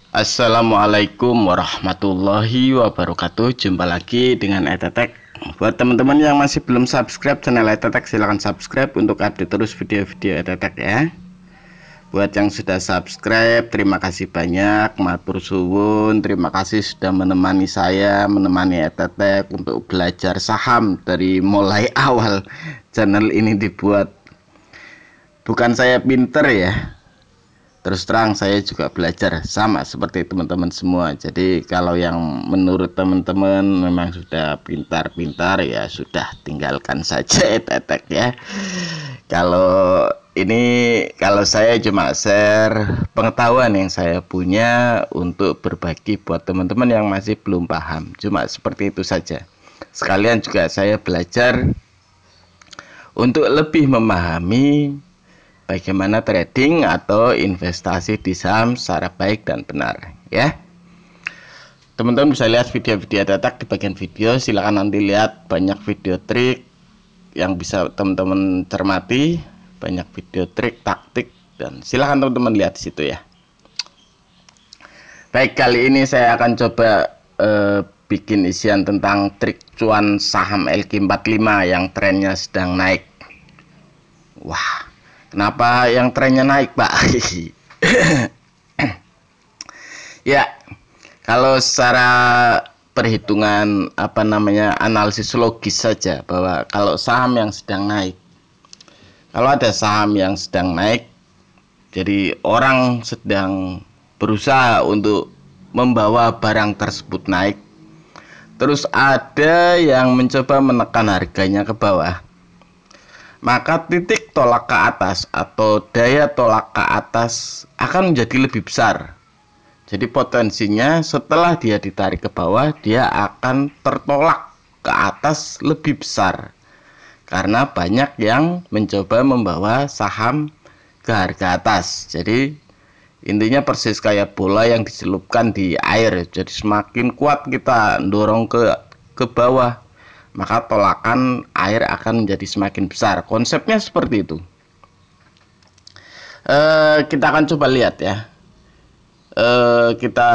Assalamualaikum warahmatullahi wabarakatuh. Jumpa lagi dengan Etetek. Buat teman-teman yang masih belum subscribe channel Etetek, silahkan subscribe untuk update terus video-video Etetek ya. Buat yang sudah subscribe, terima kasih banyak, matur suwun. Terima kasih sudah menemani saya, menemani Etetek untuk belajar saham dari mulai awal channel ini dibuat. Bukan saya pinter ya, terus terang saya juga belajar sama seperti teman-teman semua. Jadi kalau yang menurut teman-teman memang sudah pintar-pintar, ya sudah tinggalkan saja Etetek ya. Kalau saya cuma share pengetahuan yang saya punya untuk berbagi buat teman-teman yang masih belum paham. Cuma seperti itu saja. Sekalian juga saya belajar untuk lebih memahami bagaimana trading atau investasi di saham secara baik dan benar ya. Teman-teman bisa lihat video-video Etetek di bagian video. Silahkan nanti lihat banyak video trik yang bisa teman-teman cermati, banyak video trik, taktik, dan silahkan teman-teman lihat di situ ya. Baik, kali ini saya akan coba bikin isian tentang trik cuan saham LQ45 yang trennya sedang naik. Wah, kenapa yang trennya naik, Pak? Ya, kalau secara perhitungan analisis logis saja, bahwa kalau saham yang sedang naik, kalau ada saham yang sedang naik, jadi orang sedang berusaha untuk membawa barang tersebut naik, terus ada yang mencoba menekan harganya ke bawah, maka titik tolak ke atas atau daya tolak ke atas akan menjadi lebih besar. Jadi potensinya setelah dia ditarik ke bawah, dia akan tertolak ke atas lebih besar, karena banyak yang mencoba membawa saham ke harga atas. Jadi intinya persis kayak bola yang dicelupkan di air. Jadi semakin kuat kita dorong ke bawah, maka tolakan air akan menjadi semakin besar. Konsepnya seperti itu. Kita akan coba lihat ya. Kita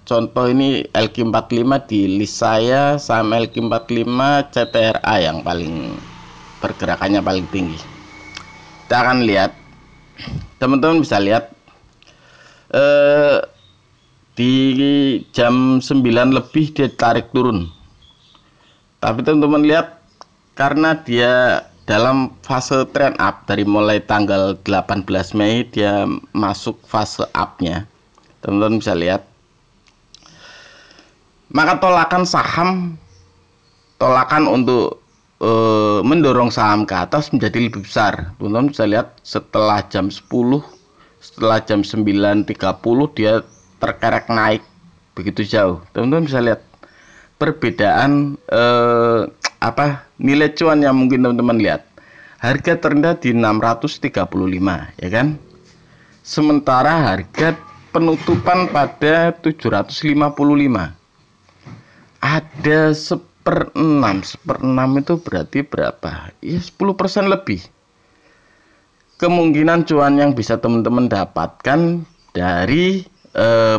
contoh ini LQ45 di list saya, saham LQ45 CTRA yang paling pergerakannya paling tinggi. Kita akan lihat, teman-teman bisa lihat di jam 9 lebih dia tarik turun. Tapi teman-teman lihat, karena dia dalam fase trend up dari mulai tanggal 18 Mei dia masuk fase up-nya. Teman-teman bisa lihat, maka tolakan untuk mendorong saham ke atas menjadi lebih besar. Teman-teman bisa lihat setelah jam 10, setelah jam 9.30 dia terkerek naik begitu jauh. Teman-teman bisa lihat perbedaan nilai cuan yang mungkin teman-teman lihat. Harga terendah di 635 ya kan, sementara harga penutupan pada 755. Ada seperenam itu berarti berapa ya, 10% lebih. Kemungkinan cuan yang bisa teman-teman dapatkan dari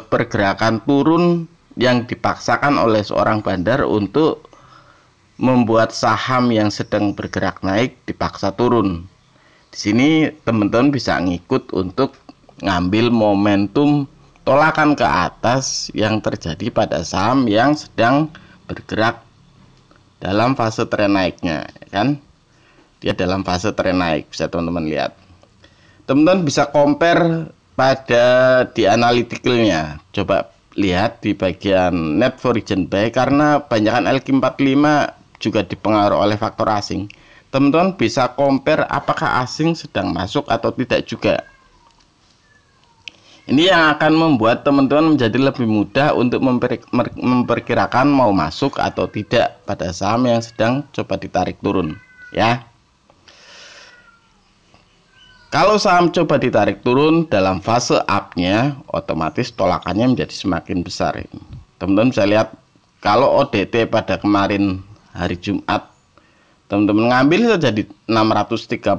pergerakan turun yang dipaksakan oleh seorang bandar untuk membuat saham yang sedang bergerak naik dipaksa turun. Di sini teman-teman bisa ngikut untuk ngambil momentum tolakan ke atas yang terjadi pada saham yang sedang bergerak dalam fase tren naiknya, kan? Dia dalam fase tren naik, bisa teman-teman lihat. Teman-teman bisa compare pada di analyticalnya. Coba lihat di bagian net foreign buy, karena banyakan LQ45 juga dipengaruhi oleh faktor asing. Teman-teman bisa compare apakah asing sedang masuk atau tidak juga. Ini yang akan membuat teman-teman menjadi lebih mudah untuk memperkirakan mau masuk atau tidak pada saham yang sedang coba ditarik turun ya. Kalau saham coba ditarik turun dalam fase up-nya, otomatis tolakannya menjadi semakin besar. Teman-teman bisa lihat, kalau ODT pada kemarin hari Jumat, teman-teman ngambil saja di 635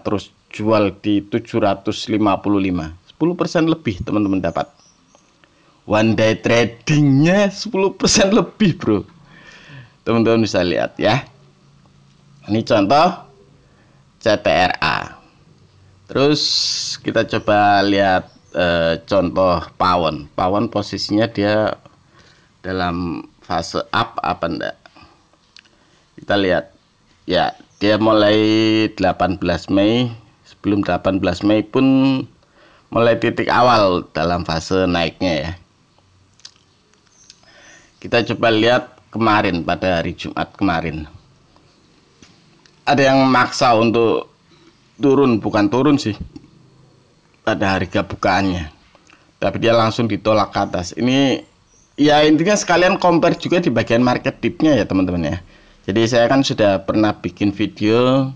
terus jual di 755, 10% lebih teman-teman dapat. one day tradingnya 10% lebih bro. Teman-teman bisa lihat ya. Ini contoh CTRA. Terus kita coba lihat contoh pawon. Pawon posisinya dia dalam fase up apa enggak? Kita lihat ya, dia mulai 18 Mei. Sebelum 18 Mei pun mulai titik awal dalam fase naiknya ya. Kita coba lihat kemarin, pada hari Jumat kemarin. Ada yang maksa untuk turun, bukan turun sih, pada harga bukaannya, tapi dia langsung ditolak ke atas. Ini ya intinya sekalian compare juga di bagian market dipnya ya teman-teman ya. Jadi saya kan sudah pernah bikin video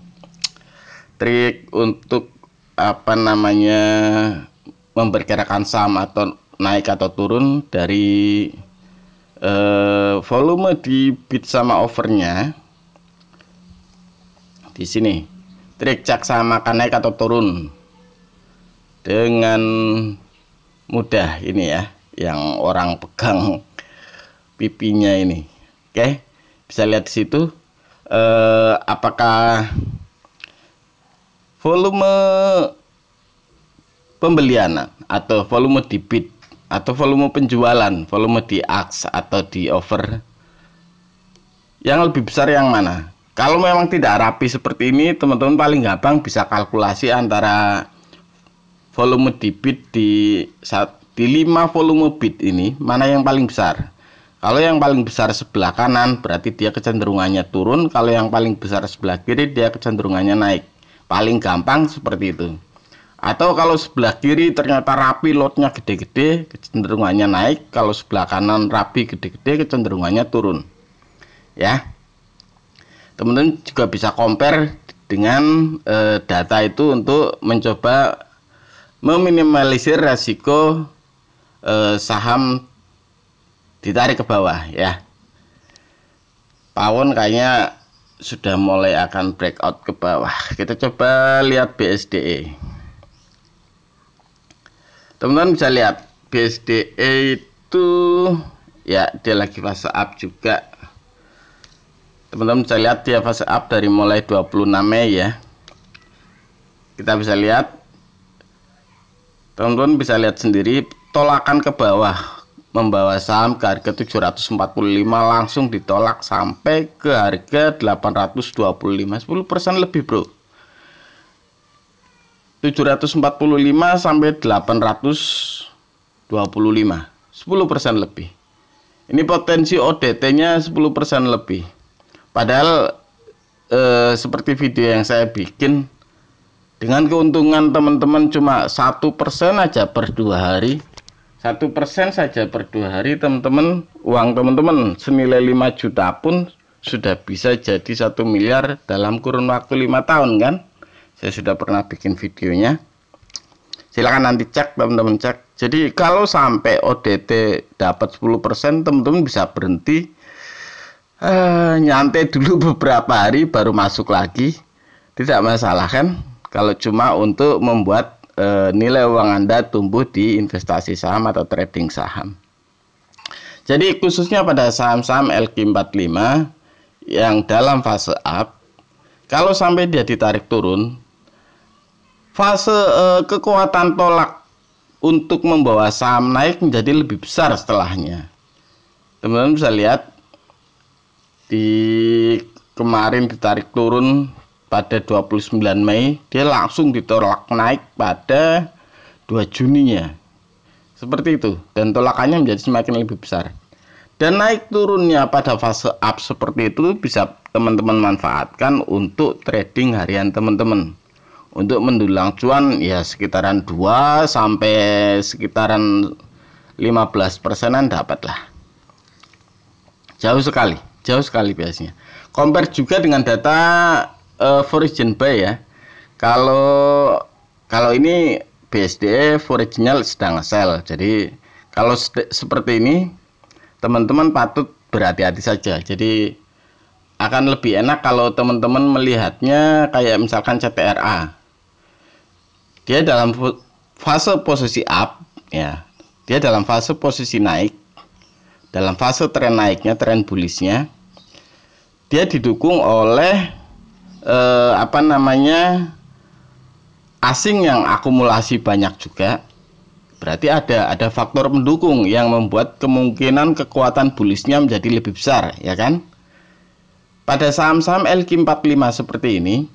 trik untuk apa namanya memperkirakan saham atau naik atau turun dari volume di bid sama overnya. Di sini trik cek saham akan naik atau turun dengan mudah ini ya, yang orang pegang pipinya ini. Oke, bisa lihat di situ apakah volume pembelian atau volume di bid atau volume penjualan, volume di ask atau di offer yang lebih besar yang mana. Kalau memang tidak rapi seperti ini, teman-teman paling gampang bisa kalkulasi antara volume di bid di 5 volume bid ini mana yang paling besar. Kalau yang paling besar sebelah kanan berarti dia kecenderungannya turun, kalau yang paling besar sebelah kiri dia kecenderungannya naik. Paling gampang seperti itu. Atau kalau sebelah kiri ternyata rapi, lotnya gede-gede, kecenderungannya naik. Kalau sebelah kanan rapi, gede-gede, kecenderungannya turun. Ya, teman-teman juga bisa compare dengan data itu untuk mencoba meminimalisir resiko saham ditarik ke bawah ya. Pawon kayaknya sudah mulai akan breakout ke bawah. Kita coba lihat BSDE. Teman-teman bisa lihat BSDE itu ya, dia lagi fase up juga. Teman-teman bisa lihat dia fase up dari mulai 26 Mei ya. Kita bisa lihat, teman-teman bisa lihat sendiri tolakan ke bawah membawa saham ke harga 745, langsung ditolak sampai ke harga 825, 10% lebih bro. 745 sampai 825, 10% lebih. Ini potensi ODT-nya 10% lebih. Padahal seperti video yang saya bikin, dengan keuntungan teman-teman cuma 1% aja per 2 hari, 1% saja per 2 hari, teman-teman, uang teman-teman senilai 5 juta pun sudah bisa jadi 1 miliar dalam kurun waktu 5 tahun kan. Saya sudah pernah bikin videonya, silahkan nanti cek teman-teman, cek. Jadi kalau sampai ODT dapat 10%, teman-teman bisa berhenti, nyantai dulu beberapa hari baru masuk lagi, tidak masalah kan, kalau cuma untuk membuat nilai uang Anda tumbuh di investasi saham atau trading saham. Jadi khususnya pada saham-saham LQ45 yang dalam fase up, kalau sampai dia ditarik turun, fase kekuatan tolak untuk membawa saham naik menjadi lebih besar setelahnya. Teman-teman bisa lihat di kemarin ditarik turun pada 29 Mei, dia langsung ditolak naik pada 2 Juninya. Seperti itu, dan tolakannya menjadi semakin lebih besar. Dan naik turunnya pada fase up seperti itu bisa teman-teman manfaatkan untuk trading harian teman-teman. Untuk mendulang cuan ya sekitaran 2 sampai sekitaran 15%-an dapatlah. Jauh sekali biasanya. Compare juga dengan data Foreign buy ya. Kalau ini BSDE original sedang sell. Jadi kalau seperti ini teman-teman patut berhati-hati saja. Jadi akan lebih enak kalau teman-teman melihatnya kayak misalkan CTRA. Dia dalam fase posisi up ya. dia dalam fase posisi naik, dalam fase tren naiknya, tren bullish-nya, dia didukung oleh asing yang akumulasi banyak juga. Berarti ada faktor pendukung yang membuat kemungkinan kekuatan bullish-nya menjadi lebih besar, ya kan? Pada saham-saham LQ45 seperti ini,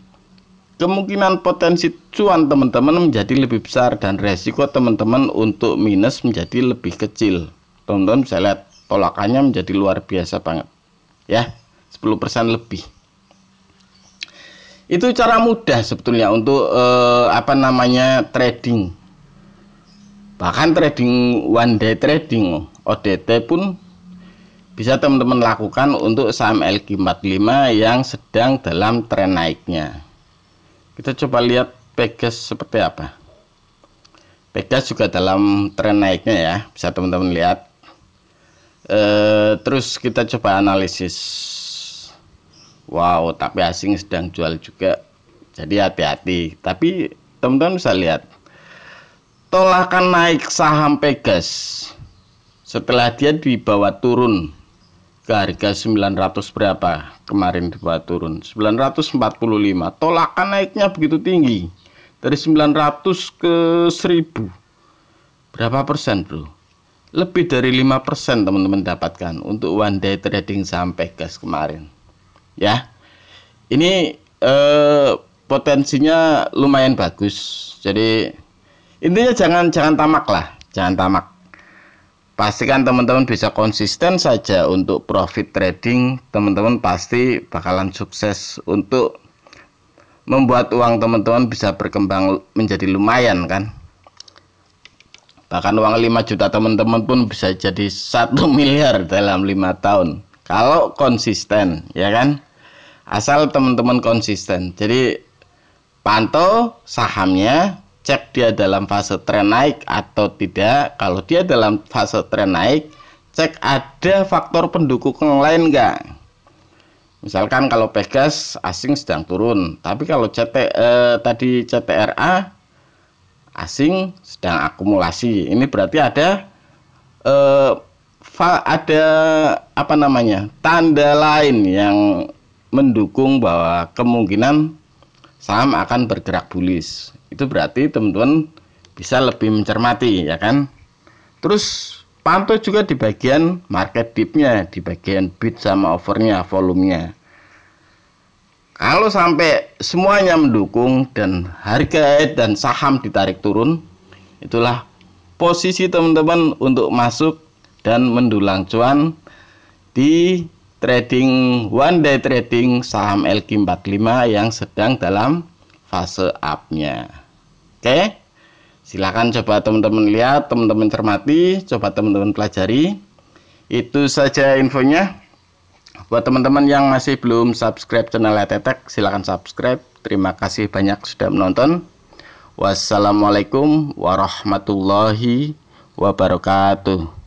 kemungkinan potensi cuan teman-teman menjadi lebih besar dan resiko teman-teman untuk minus menjadi lebih kecil. Teman-teman bisa lihat tolakannya menjadi luar biasa banget, ya, 10% lebih. Itu cara mudah sebetulnya untuk trading. Bahkan trading one day trading ODT pun bisa teman-teman lakukan untuk saham LQ45 yang sedang dalam tren naiknya. Kita coba lihat Pegas seperti apa. Pegas juga dalam tren naiknya ya, bisa teman-teman lihat. Terus kita coba analisis. Wow, tapi asing sedang jual juga, jadi hati-hati. Tapi teman-teman bisa lihat tolakan naik saham Pegas setelah dia dibawa turun ke harga 900 berapa kemarin, dibawa turun 945. Tolakan naiknya begitu tinggi dari 900 ke 1000. Berapa persen, bro? Lebih dari 5% teman-teman dapatkan untuk one day trading saham Pegas kemarin, ya. Ini potensinya lumayan bagus. Jadi intinya jangan tamak lah, jangan tamak. Pastikan teman-teman bisa konsisten saja untuk profit trading. Teman-teman pasti bakalan sukses untuk membuat uang teman-teman bisa berkembang menjadi lumayan kan. Bahkan uang 5 juta teman-teman pun bisa jadi 1 miliar dalam 5 tahun kalau konsisten, ya kan. Asal teman-teman konsisten. Jadi pantau sahamnya, cek dia dalam fase tren naik atau tidak. Kalau dia dalam fase tren naik, cek ada faktor pendukung yang lain enggak. Misalkan kalau Pegas asing sedang turun, tapi kalau tadi CTRA asing sedang akumulasi. Ini berarti ada tanda lain yang mendukung bahwa kemungkinan saham akan bergerak bullish. Itu berarti teman-teman bisa lebih mencermati, ya kan. Terus pantau juga di bagian market dip-nya, di bagian bid sama overnya, volumenya. Kalau sampai semuanya mendukung dan harga dan saham ditarik turun, itulah posisi teman-teman untuk masuk dan mendulang cuan di trading one day trading saham LQ45 yang sedang dalam fase up-nya. Oke, silakan coba teman-teman lihat, teman-teman cermati, coba teman-teman pelajari. Itu saja infonya. Buat teman-teman yang masih belum subscribe channel ETTech, silakan subscribe. Terima kasih banyak sudah menonton. Wassalamualaikum warahmatullahi wabarakatuh.